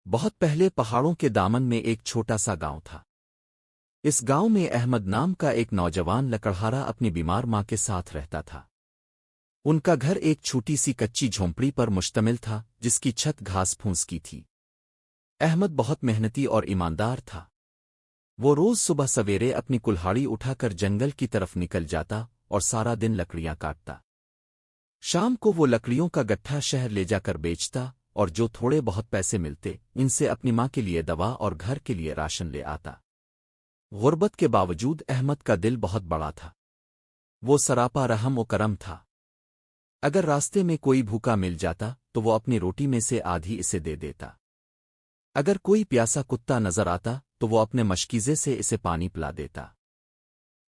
بہت پہلے پہاڑوں کے دامن میں ایک چھوٹا سا گاؤں تھا۔ اس گاؤں میں احمد نام کا ایک نوجوان لکڑہارا اپنی بیمار ماں کے ساتھ رہتا تھا۔ ان کا گھر ایک چھوٹی سی کچی جھونپڑی پر مشتمل تھا جس کی چھت گھاس پھونس کی تھی۔ احمد بہت محنتی اور ایماندار تھا۔ وہ روز صبح سویرے اپنی کلہاڑی اٹھا کر جنگل کی طرف نکل جاتا اور سارا دن لکڑیاں کاٹتا۔ شام کو وہ لکڑیوں کا گٹھا شہر لے جا کر بیچتا اور جو تھوڑے بہت پیسے ملتے ان سے اپنی ماں کے لیے دوا اور گھر کے لیے راشن لے آتا۔ غربت کے باوجود احمد کا دل بہت بڑا تھا۔ وہ سراپا رحم و کرم تھا۔ اگر راستے میں کوئی بھوکا مل جاتا تو وہ اپنی روٹی میں سے آدھی اسے دے دیتا۔ اگر کوئی پیاسا کتا نظر آتا تو وہ اپنے مشکیزے سے اسے پانی پلا دیتا۔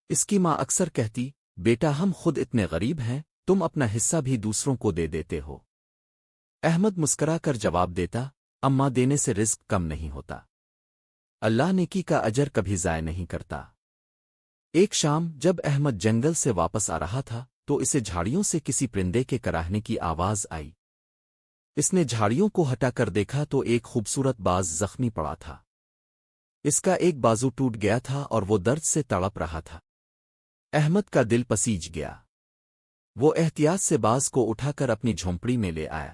اس کی ماں اکثر کہتی، بیٹا ہم خود اتنے غریب ہیں، تم اپنا حصہ بھی دوسروں کو دے دیتے ہو۔ احمد مسکرا کر جواب دیتا، اماں دینے سے رزق کم نہیں ہوتا۔ اللہ نیکی کا اجر کبھی ضائع نہیں کرتا۔ ایک شام جب احمد جنگل سے واپس آ رہا تھا تو اسے جھاڑیوں سے کسی پرندے کے کراہنے کی آواز آئی۔ اس نے جھاڑیوں کو ہٹا کر دیکھا تو ایک خوبصورت باز زخمی پڑا تھا۔ اس کا ایک بازو ٹوٹ گیا تھا اور وہ درد سے تڑپ رہا تھا۔ احمد کا دل پسیج گیا۔ وہ احتیاط سے باز کو اٹھا کر اپنی جھونپڑی میں لے آیا۔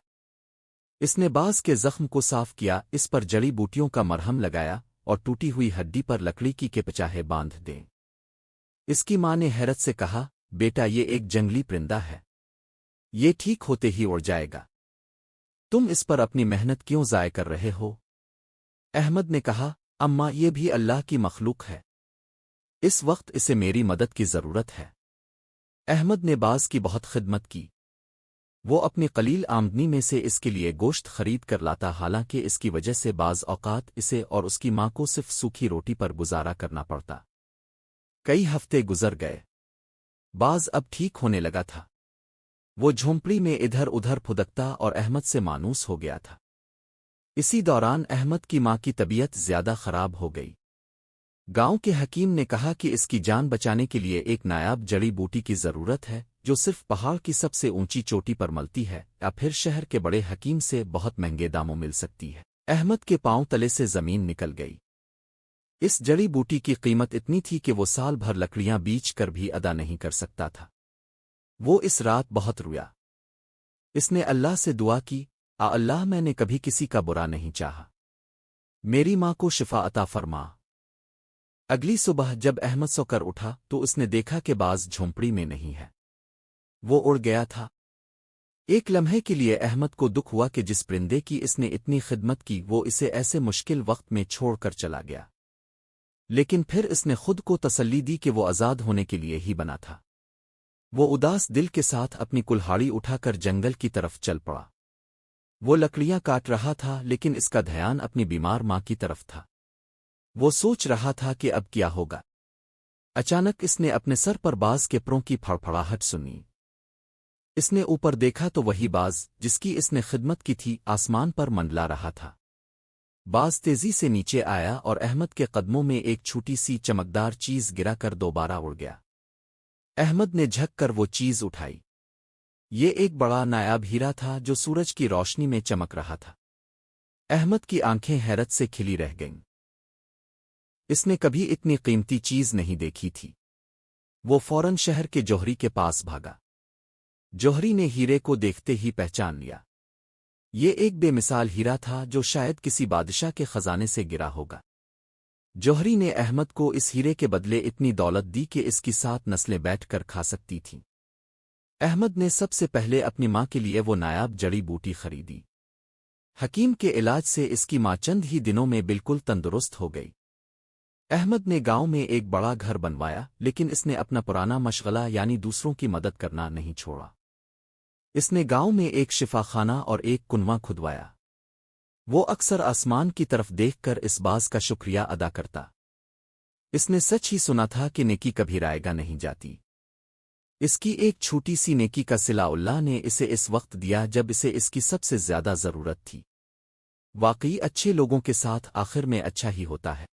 اس نے باز کے زخم کو صاف کیا، اس پر جڑی بوٹیوں کا مرہم لگایا اور ٹوٹی ہوئی ہڈی پر لکڑی کی کے پچاہے باندھ دیں۔ اس کی ماں نے حیرت سے کہا، بیٹا یہ ایک جنگلی پرندہ ہے، یہ ٹھیک ہوتے ہی اڑ جائے گا، تم اس پر اپنی محنت کیوں ضائع کر رہے ہو؟ احمد نے کہا، اماں یہ بھی اللہ کی مخلوق ہے، اس وقت اسے میری مدد کی ضرورت ہے۔ احمد نے باز کی بہت خدمت کی۔ وہ اپنی قلیل آمدنی میں سے اس کے لیے گوشت خرید کر لاتا، حالانکہ اس کی وجہ سے بعض اوقات اسے اور اس کی ماں کو صرف سوکھی روٹی پر گزارا کرنا پڑتا۔ کئی ہفتے گزر گئے۔ باز اب ٹھیک ہونے لگا تھا۔ وہ جھونپڑی میں ادھر ادھر پھدکتا اور احمد سے مانوس ہو گیا تھا۔ اسی دوران احمد کی ماں کی طبیعت زیادہ خراب ہو گئی۔ گاؤں کے حکیم نے کہا کہ اس کی جان بچانے کے لیے ایک نایاب جڑی بوٹی کی ضرورت ہے جو صرف پہاڑ کی سب سے اونچی چوٹی پر ملتی ہے یا پھر شہر کے بڑے حکیم سے بہت مہنگے داموں مل سکتی ہے۔ احمد کے پاؤں تلے سے زمین نکل گئی۔ اس جڑی بوٹی کی قیمت اتنی تھی کہ وہ سال بھر لکڑیاں بیچ کر بھی ادا نہیں کر سکتا تھا۔ وہ اس رات بہت رویا۔ اس نے اللہ سے دعا کی، اللہ میں نے کبھی کسی کا برا نہیں چاہا، میری ماں کو شفا عطا فرما۔ اگلی صبح جب احمد سو کر اٹھا تو اس نے دیکھا کہ باز جھونپڑی میں نہیں ہے، وہ اڑ گیا تھا۔ ایک لمحے کے لیے احمد کو دکھ ہوا کہ جس پرندے کی اس نے اتنی خدمت کی وہ اسے ایسے مشکل وقت میں چھوڑ کر چلا گیا، لیکن پھر اس نے خود کو تسلی دی کہ وہ آزاد ہونے کے لیے ہی بنا تھا۔ وہ اداس دل کے ساتھ اپنی کلہاڑی اٹھا کر جنگل کی طرف چل پڑا۔ وہ لکڑیاں کاٹ رہا تھا لیکن اس کا دھیان اپنی بیمار ماں کی طرف تھا۔ وہ سوچ رہا تھا کہ اب کیا ہوگا۔ اچانک اس نے اپنے سر پر باز کے پروں کی پھڑپھڑاہٹ سنی۔ اس نے اوپر دیکھا تو وہی باز جس کی اس نے خدمت کی تھی آسمان پر منڈلا رہا تھا۔ باز تیزی سے نیچے آیا اور احمد کے قدموں میں ایک چھوٹی سی چمکدار چیز گرا کر دوبارہ اڑ گیا۔ احمد نے جھک کر وہ چیز اٹھائی۔ یہ ایک بڑا نایاب ہیرا تھا جو سورج کی روشنی میں چمک رہا تھا۔ احمد کی آنکھیں حیرت سے کھلی رہ گئیں۔ اس نے کبھی اتنی قیمتی چیز نہیں دیکھی تھی۔ وہ فوراً شہر کے جوہری کے پاس بھاگا۔ جوہری نے ہیرے کو دیکھتے ہی پہچان لیا۔ یہ ایک بے مثال ہیرا تھا جو شاید کسی بادشاہ کے خزانے سے گرا ہوگا۔ جوہری نے احمد کو اس ہیرے کے بدلے اتنی دولت دی کہ اس کی 7 نسلیں بیٹھ کر کھا سکتی تھیں۔ احمد نے سب سے پہلے اپنی ماں کے لیے وہ نایاب جڑی بوٹی خریدی۔ حکیم کے علاج سے اس کی ماں چند ہی دنوں میں بالکل تندرست ہو گئی۔ احمد نے گاؤں میں ایک بڑا گھر بنوایا لیکن اس نے اپنا پرانا مشغلہ یعنی دوسروں کی مدد کرنا نہیں چھوڑا۔ اس نے گاؤں میں ایک شفا خانہ اور ایک کنواں کھدوایا۔ وہ اکثر آسمان کی طرف دیکھ کر اس باز کا شکریہ ادا کرتا۔ اس نے سچ ہی سنا تھا کہ نیکی کبھی رائیگاں نہیں جاتی۔ اس کی ایک چھوٹی سی نیکی کا صلہ اللہ نے اسے اس وقت دیا جب اسے اس کی سب سے زیادہ ضرورت تھی۔ واقعی اچھے لوگوں کے ساتھ آخر میں اچھا ہی ہوتا ہے۔